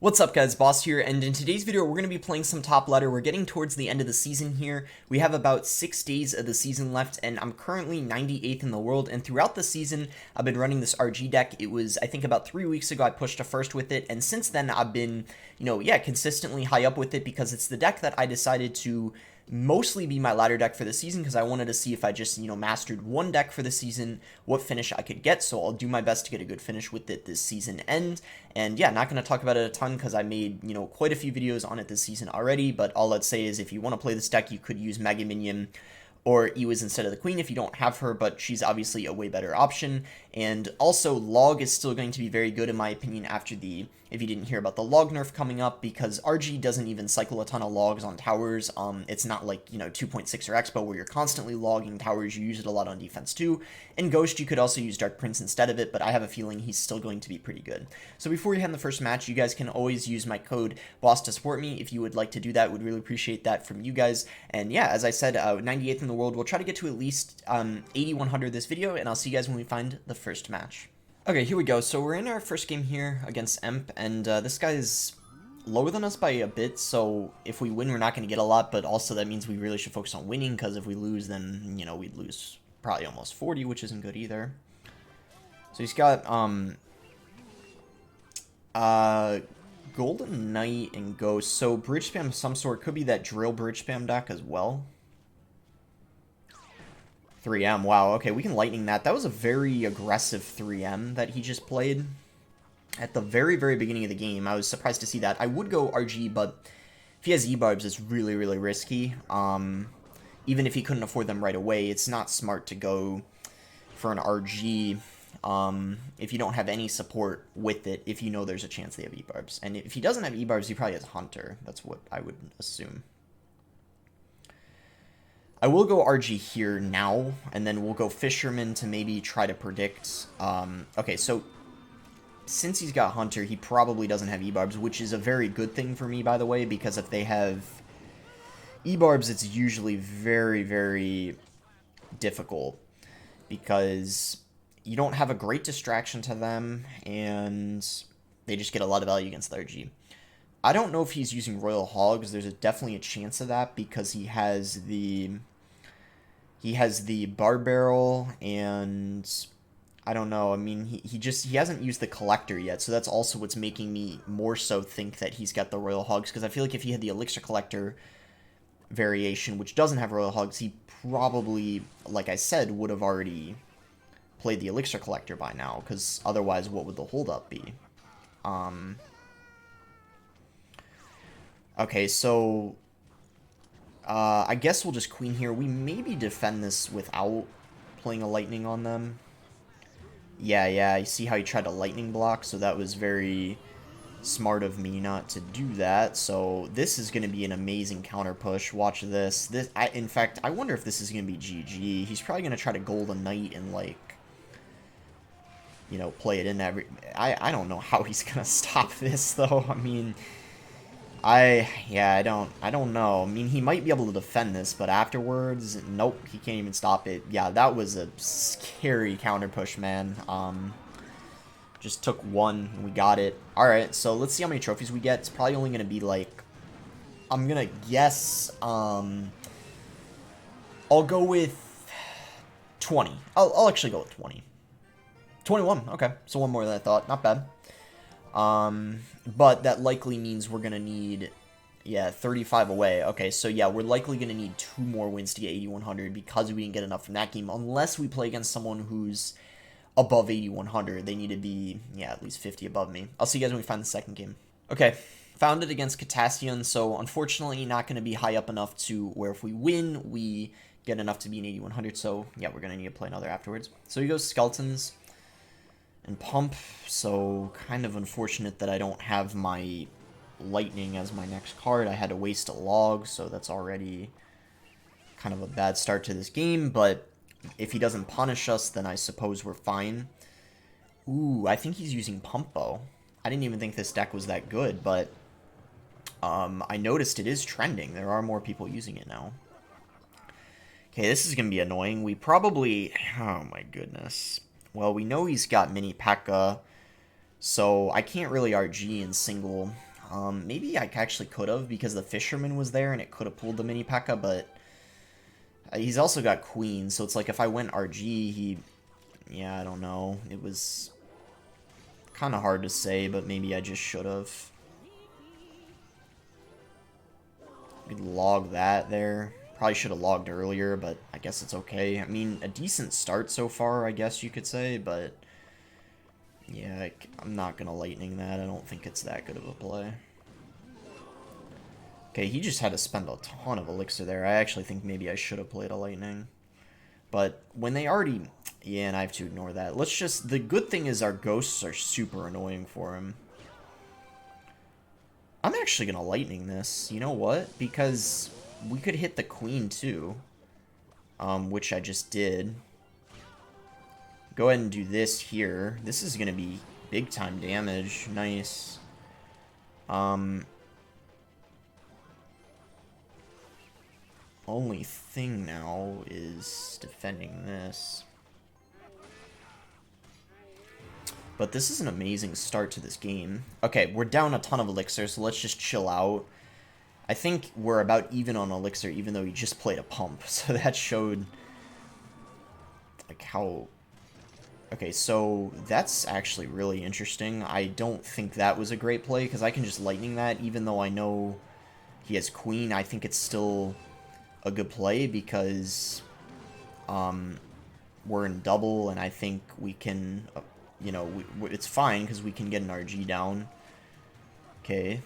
What's up guys, Boss here, and in today's video we're going to be playing some top ladder. We're getting towards the end of the season here. We have about 6 days of the season left, and I'm currently 98th in the world, and throughout the season I've been running this RG deck. It was, I think about 3 weeks ago I pushed a first with it, and since then I've been, consistently high up with it because it's the deck that I decided to mostly be my ladder deck for the season because I wanted to see if I just, mastered one deck for the season, what finish I could get. So I'll do my best to get a good finish with it this season end. And yeah, not going to talk about it a ton because I made, quite a few videos on it this season already. But all I'd say is if you want to play this deck, you could use Mega Minion or Ewas instead of the Queen if you don't have her, but she's obviously a way better option. And also, Log is still going to be very good in my opinion after if you didn't hear about the Log nerf coming up, because RG doesn't even cycle a ton of Logs on towers. It's not like, 2.6 or Expo where you're constantly logging towers. You use it a lot on defense too. In Ghost, you could also use Dark Prince instead of it, but I have a feeling he's still going to be pretty good. So before we head in the first match, you guys can always use my code BOSS to support me if you would like to do that. Would really appreciate that from you guys. And yeah, as I said, 98th in the world. We'll try to get to at least 8100 this video, and I'll see you guys when we find the first match. Okay, here we go. So we're in our first game here against Emp, and this guy is lower than us by a bit, so if we win, we're not going to get a lot, but also that means we really should focus on winning, because if we lose, then, we'd lose probably almost 40, which isn't good either. So he's got, Golden Knight and Ghost, so bridge spam of some sort, could be that drill bridge spam deck as well. 3M, wow, okay, we can lightning that. That was a very aggressive 3M that he just played at the very, very beginning of the game. I was surprised to see that. I would go RG, but if he has E-Barbs, it's really, really risky. Even if he couldn't afford them right away, it's not smart to go for an RG if you don't have any support with it, if you know there's a chance they have E-Barbs. And if he doesn't have E-Barbs, he probably has Hunter. That's what I would assume. I will go RG here now, and then we'll go Fisherman to maybe try to predict. Okay, so since he's got Hunter, he probably doesn't have E-Barbs, which is a very good thing for me, by the way, because if they have E-Barbs, it's usually very, very difficult, because you don't have a great distraction to them, and they just get a lot of value against the RG. I don't know if he's using Royal Hogs. There's definitely a chance of that, because he has the bar barrel, and I don't know. I mean, he hasn't used the collector yet, so that's also what's making me more so think that he's got the Royal Hogs, because I feel like if he had the elixir collector variation, which doesn't have Royal Hogs, he probably, like I said, would have already played the elixir collector by now, because otherwise what would the holdup be? Okay, so I guess we'll just queen here. We maybe defend this without playing a lightning on them. Yeah, you see how he tried to lightning block, so that was very smart of me not to do that. So this is going to be an amazing counter push. Watch this. In fact, I wonder if this is going to be GG. He's probably going to try to Golden Knight and, like, play it in every... I don't know how he's going to stop this, though. I mean... I don't know. I mean, he might be able to defend this, but afterwards, nope, he can't even stop it. Yeah, that was a scary counter push, man. Just took one, and we got it. Alright, so let's see how many trophies we get. It's probably only going to be, like, I'm going to guess, I'll go with 20. I'll actually go with 20. 21, okay, so one more than I thought. Not bad. But that likely means we're gonna need, 35 away. Okay, so yeah, we're likely gonna need 2 more wins to get 8100 because we didn't get enough from that game, unless we play against someone who's above 8100. They need to be, at least 50 above me. I'll see you guys when we find the second game. Okay, found it against Catassion, so unfortunately not gonna be high up enough to where if we win, we get enough to be an 8100, so yeah, we're gonna need to play another afterwards. So he goes Skeletons and Pump, so kind of unfortunate that I don't have my Lightning as my next card. I had to waste a Log, so that's already kind of a bad start to this game, but if he doesn't punish us, then I suppose we're fine. Ooh, I think he's using Pumpo. I didn't even think this deck was that good, but I noticed it is trending. There are more people using it now. Okay, this is going to be annoying. We probably... Oh my goodness. Well, we know he's got Mini P.E.K.K.A, so I can't really RG in single Maybe I actually could have, because the Fisherman was there and it could have pulled the mini P.E.K.K.A, but he's also got Queen, so it's like if I went RG, he... Yeah, I don't know. It was kind of hard to say, but maybe I just should have. Could log that there. Probably should have logged earlier, but I guess it's okay. I mean, a decent start so far, I guess you could say, but... Yeah, I'm not going to Lightning that. I don't think it's that good of a play. Okay, he just had to spend a ton of Elixir there. I actually think maybe I should have played a Lightning. But when they already... Yeah, and I have to ignore that. Let's just... The good thing is our Ghosts are super annoying for him. I'm actually going to Lightning this. You know what? Because we could hit the Queen too. Which I just did. Go ahead and do this here. This is going to be big time damage. Nice. Only thing now is defending this. But this is an amazing start to this game. Okay, we're down a ton of Elixir, so let's just chill out. I think we're about even on Elixir, even though he just played a pump. So that showed, like, how... Okay, so that's actually really interesting. I don't think that was a great play, because I can just Lightning that, even though I know he has Queen. I think it's still a good play, because we're in double, and I think we can... You know, it's fine, because we can get an RG down. Okay.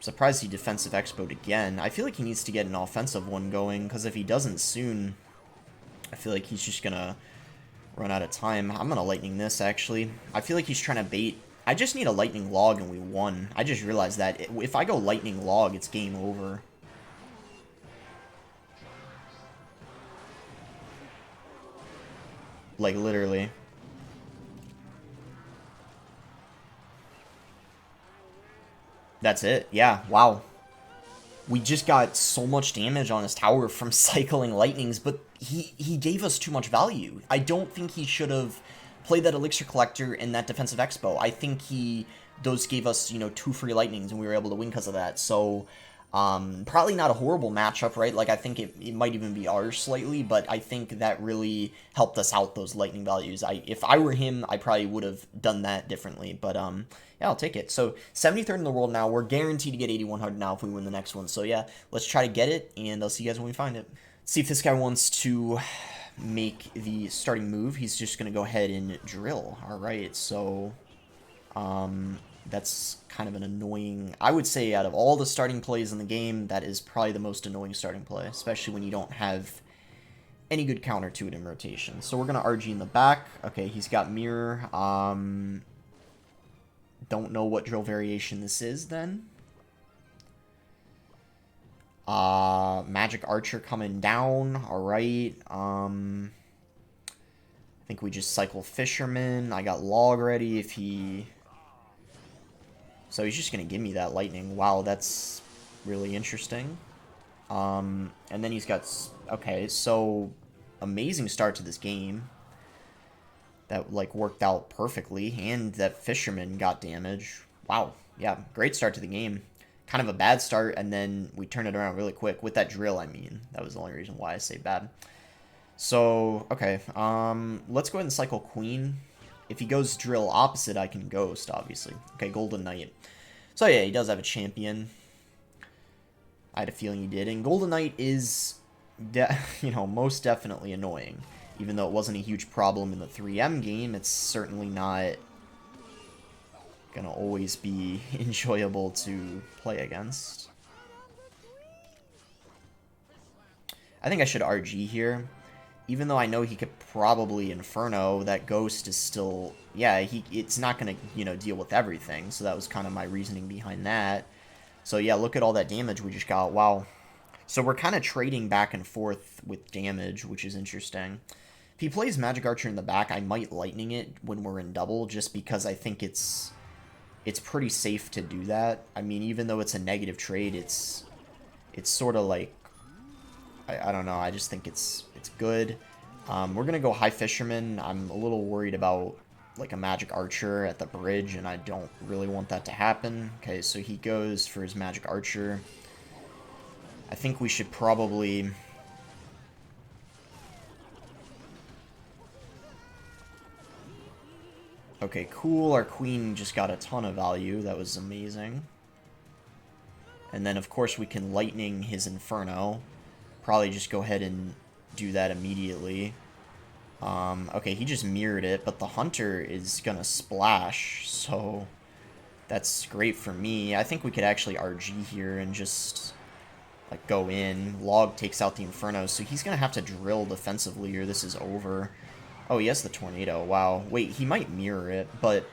Surprised he defensive expoed again. I feel like he needs to get an offensive one going, because if he doesn't soon, I feel like he's just going to run out of time. I'm going to Lightning this, actually. I feel like he's trying to bait. I just need a Lightning log, and we won. I just realized that. If I go Lightning log, it's game over. Like, literally. That's it. Yeah, wow. We just got so much damage on his tower from cycling Lightnings, but he gave us too much value. I don't think he should have played that Elixir Collector and that Defensive Expo. I think those gave us, you know, 2 free Lightnings, and we were able to win because of that. So, probably not a horrible matchup, right? Like, I think it might even be ours slightly, but I think that really helped us out, those Lightning values. If I were him, I probably would have done that differently, but, yeah, I'll take it. So, 73rd in the world now. We're guaranteed to get 8100 now if we win the next one. So, yeah, let's try to get it, and I'll see you guys when we find it. See if this guy wants to make the starting move. He's just going to go ahead and drill. All right, so... That's kind of an annoying... I would say out of all the starting plays in the game, that is probably the most annoying starting play, especially when you don't have any good counter to it in rotation. So we're going to RG in the back. Okay, he's got Mirror. Don't know what drill variation this is, then. Magic Archer coming down. All right. I think we just cycle Fisherman. I got Log ready if he... So he's just going to give me that Lightning. Wow, that's really interesting. And then he's got... Okay, so amazing start to this game. That, like, worked out perfectly. And that Fisherman got damage. Wow, yeah, great start to the game. Kind of a bad start, and then we turned it around really quick. With that drill, I mean. That was the only reason why I say bad. So, okay. Let's go ahead and cycle Queen. If he goes drill opposite, I can ghost, obviously. Okay, Golden Knight. So yeah, he does have a champion. I had a feeling he did. And Golden Knight is, you know, most definitely annoying. Even though it wasn't a huge problem in the 3M game, it's certainly not going to always be enjoyable to play against. I think I should RG here. Even though I know he could probably Inferno, that Ghost is still... Yeah, it's not going to, you know, deal with everything. So that was kind of my reasoning behind that. So yeah, look at all that damage we just got. Wow. So we're kind of trading back and forth with damage, which is interesting. If he plays Magic Archer in the back, I might Lightning it when we're in double, just because I think it's pretty safe to do that. I mean, even though it's a negative trade, it's sort of like... I don't know, I just think it's good. We're going to go High Fisherman. I'm a little worried about like a magic archer at the bridge, and I don't really want that to happen. Okay, so he goes for his magic archer. I think we should probably... Okay, cool. Our queen just got a ton of value. That was amazing. And then, of course, we can lightning his Inferno. Probably just go ahead and do that immediately. Okay, he just mirrored it, but the Hunter is gonna splash, so that's great for me. I think we could actually RG here and just, like, go in. Log takes out the Inferno, so he's gonna have to drill defensively or this is over. Oh, he has the Tornado. Wow. Wait, he might mirror it, but...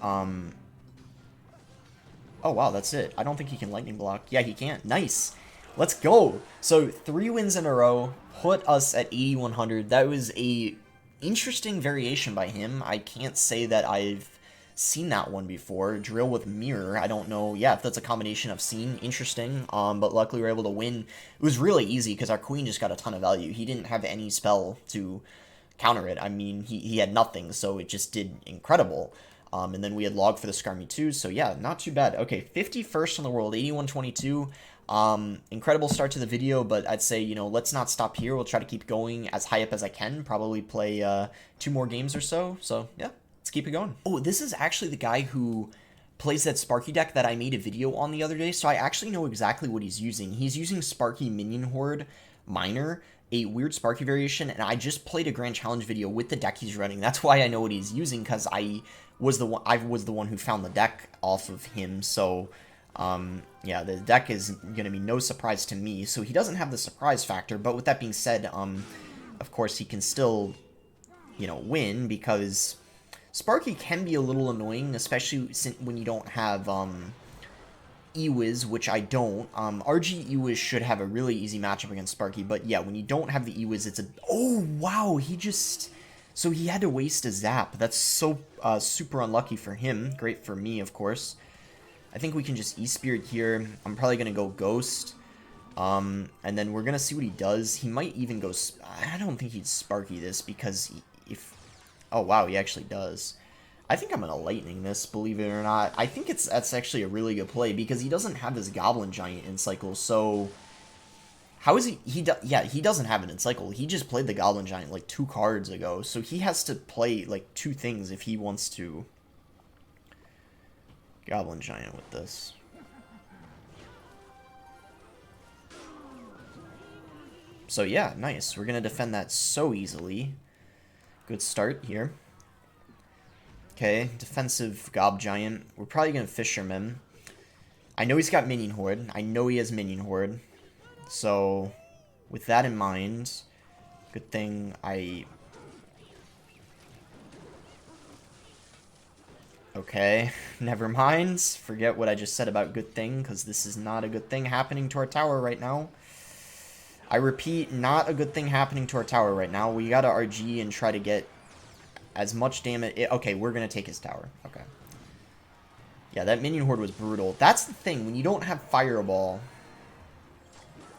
Oh, wow, that's it. I don't think he can lightning block. Yeah, he can't. Nice. Let's go. So, 3 wins in a row. Put us at 8,100. That was a interesting variation by him. I can't say that I've seen that one before. Drill with mirror. I don't know. Yeah, if that's a combination I've seen. Interesting. But luckily we were able to win. It was really easy because our queen just got a ton of value. He didn't have any spell to counter it. I mean, he had nothing, so it just did incredible. And then we had log for the Skarmy too, so yeah, not too bad. Okay, 51st in the world, 8122. Incredible start to the video, but I'd say, you know, let's not stop here. We'll try to keep going as high up as I can. Probably play 2 more games or so. So yeah, let's keep it going. Oh, this is actually the guy who plays that Sparky deck that I made a video on the other day, so I actually know exactly what he's using. He's using Sparky Minion Horde Miner, a weird Sparky variation, and I just played a Grand Challenge video with the deck he's running. That's why I know what he's using, because I was the one who found the deck off of him, so yeah, the deck is going to be no surprise to me, so he doesn't have the surprise factor, but with that being said, of course, he can still, you know, win, because Sparky can be a little annoying, especially when you don't have, Ewiz, which I don't. RG Ewiz should have a really easy matchup against Sparky, but yeah, when you don't have the Ewiz, it's a... Oh, wow, he just... So he had to waste a zap. That's so super unlucky for him. Great for me, of course. I think we can just E-Spirit here. I'm probably going to go Ghost. And then we're going to see what he does. He might even go... I don't think he'd Sparky this, because if... Oh, wow, he actually does. I think I'm going to Lightning this, believe it or not. I think that's actually a really good play, because he doesn't have this Goblin Giant in cycle, so... How is he... Yeah, he doesn't have it in cycle. He just played the Goblin Giant, like, 2 cards ago, so he has to play, like, 2 things if he wants to... Goblin Giant with this. So, yeah, nice. We're going to defend that so easily. Good start here. Okay, defensive Gob Giant. We're probably going to Fisherman. I know he's got Minion Horde. I know he has Minion Horde. So, with that in mind, good thing I... Okay, never mind. Forget what I just said about good thing, because this is not a good thing happening to our tower right now. I repeat, not a good thing happening to our tower right now. We gotta RG and try to get as much damage... Okay, we're gonna take his tower. Okay. Yeah, that Minion Horde was brutal. That's the thing, when you don't have Fireball,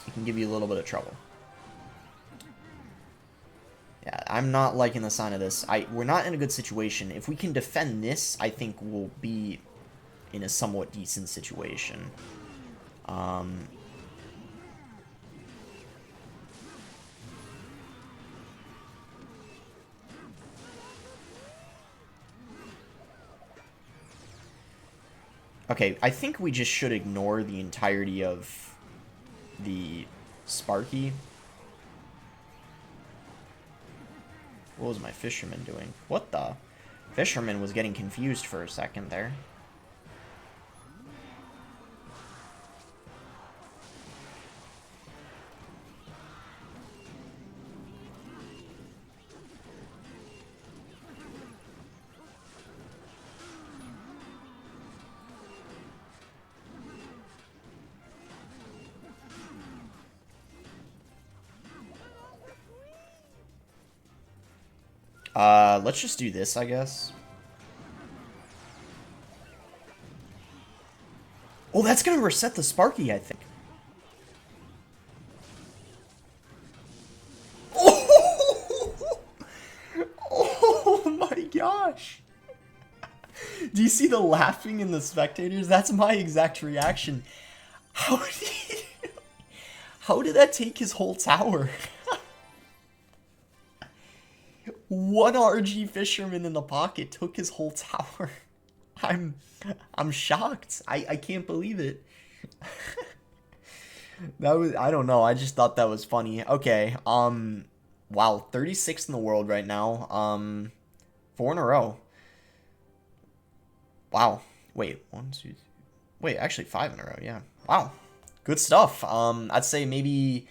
it can give you a little bit of trouble. Yeah, I'm not liking the sign of this. We're not in a good situation. If we can defend this, I think we'll be in a somewhat decent situation. Okay, I think we just should ignore the entirety of the Sparky. What was my Fisherman doing? What the? Fisherman was getting confused for a second there. Let's just do this, I guess. Oh, that's gonna reset the Sparky, I think. Oh, oh my gosh. you see the laughing in the spectators? That's my exact reaction. How did, how did that take his whole tower? One RG fisherman in the pocket took his whole tower. I'm shocked. I can't believe it. That was, I don't know. I just thought that was funny. Okay. Wow, 36th in the world right now. 4 in a row. Wow. Wait, 1, 2, 3. Wait, actually 5 in a row. Yeah. Wow. Good stuff. I'd say maybe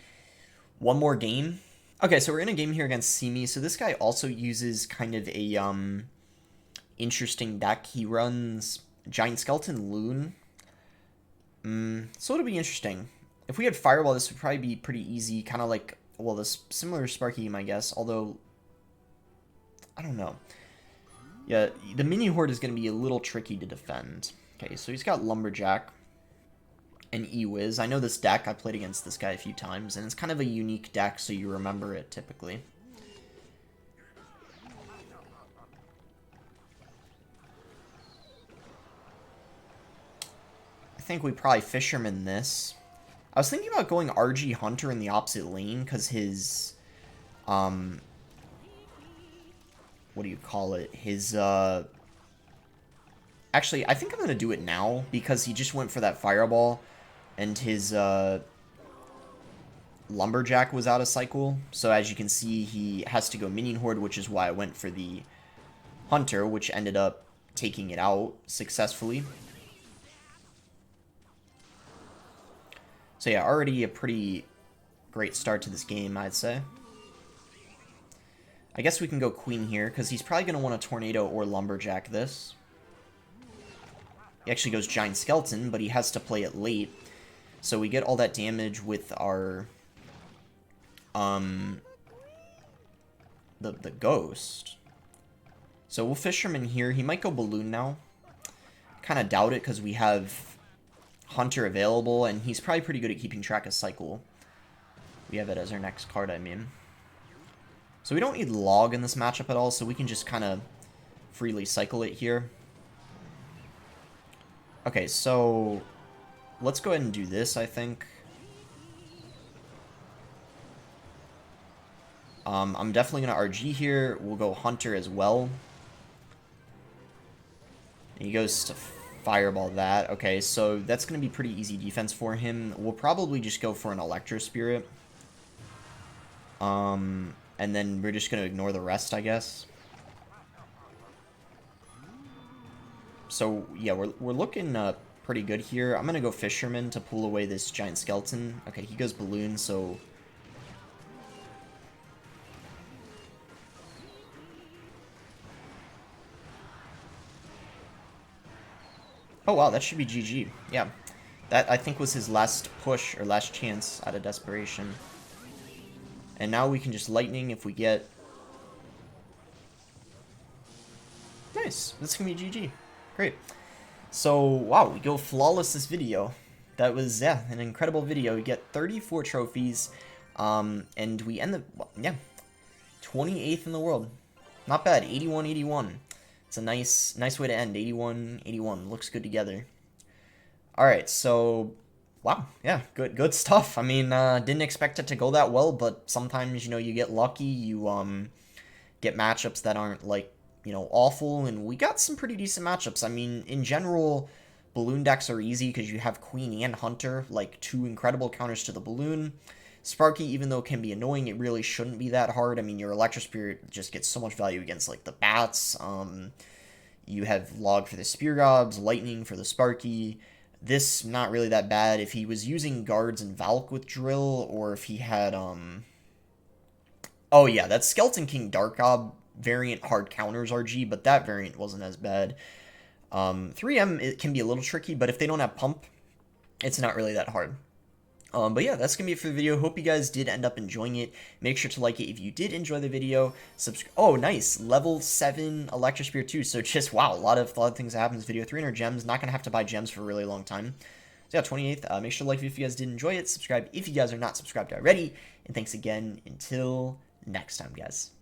one more game. Okay, so we're in a game here against Simi. So this guy also uses kind of a interesting deck. He runs Giant Skeleton Loon. So it'll be interesting. If we had Fireball, this would probably be pretty easy. Kind of like, well, this similar Sparky game, I guess. Although, I don't know. Yeah, the mini horde is going to be a little tricky to defend. Okay, so he's got Lumberjack and E-Wiz. I know this deck. I played against this guy a few times, and it's kind of a unique deck, so you remember it typically. I think we probably Fisherman this. I was thinking about going RG Hunter in the opposite lane, because his, what do you call it? His, actually, I think I'm going to do it now, because he just went for that Fireball, and his, Lumberjack was out of cycle. So as you can see, he has to go Minion Horde, which is why I went for the Hunter, which ended up taking it out successfully. So yeah, already a pretty great start to this game, I'd say. I guess we can go Queen here, because he's probably going to want a Tornado or Lumberjack this. He actually goes Giant Skeleton, but he has to play it late. So we get all that damage with our, the Ghost. So we'll Fisherman here. He might go Balloon now. Kind of doubt it, because we have Hunter available, and he's probably pretty good at keeping track of cycle. We have it as our next card, I mean. So we don't need Log in this matchup at all, so we can just kind of freely cycle it here. Okay, so let's go ahead and do this, I think. I'm definitely going to RG here. We'll go Hunter as well. And he goes to Fireball that. Okay, so that's going to be pretty easy defense for him. We'll probably just go for an Electro Spirit. And then we're just going to ignore the rest, I guess. So, yeah, we're looking pretty good here. I'm going to go Fisherman to pull away this Giant Skeleton. Okay, he goes Balloon, so... Oh, wow, that should be GG. Yeah, that, I think, was his last push, or last chance out of desperation. And now we can just Lightning if we get... Nice, this can be GG. Great. So, wow, we go flawless this video. That was, yeah, an incredible video. We get 34 trophies, and we end the, yeah, 28th in the world. Not bad, 81-81. It's a nice way to end, 81-81. Looks good together. Alright, so, wow, yeah, good stuff. I mean, didn't expect it to go that well, but sometimes, you know, you get lucky, you, get matchups that aren't, like, you know, awful, and we got some pretty decent matchups. I mean, in general, Balloon decks are easy because you have Queen and Hunter, like, two incredible counters to the Balloon. Sparky, even though it can be annoying, it really shouldn't be that hard. I mean, your Electro Spirit just gets so much value against, like, the Bats. You have Log for the Spear Gobs, Lightning for the Sparky. This, not really that bad. If he was using Guards and Valk with Drill, or if he had, oh, yeah, that Skeleton King Dark Gob variant hard counters RG, but that variant wasn't as bad. 3M, it can be a little tricky, but if they don't have Pump, it's not really that hard. But yeah, that's going to be it for the video. Hope you guys did end up enjoying it. Make sure to like it if you did enjoy the video. Oh, nice. Level 7 Electro Spear 2. So just, wow, a lot of things that happen in this video. 300 gems. Not going to have to buy gems for a really long time. So yeah, 28th. Make sure to like it if you guys did enjoy it. Subscribe if you guys are not subscribed already. And thanks again. Until next time, guys.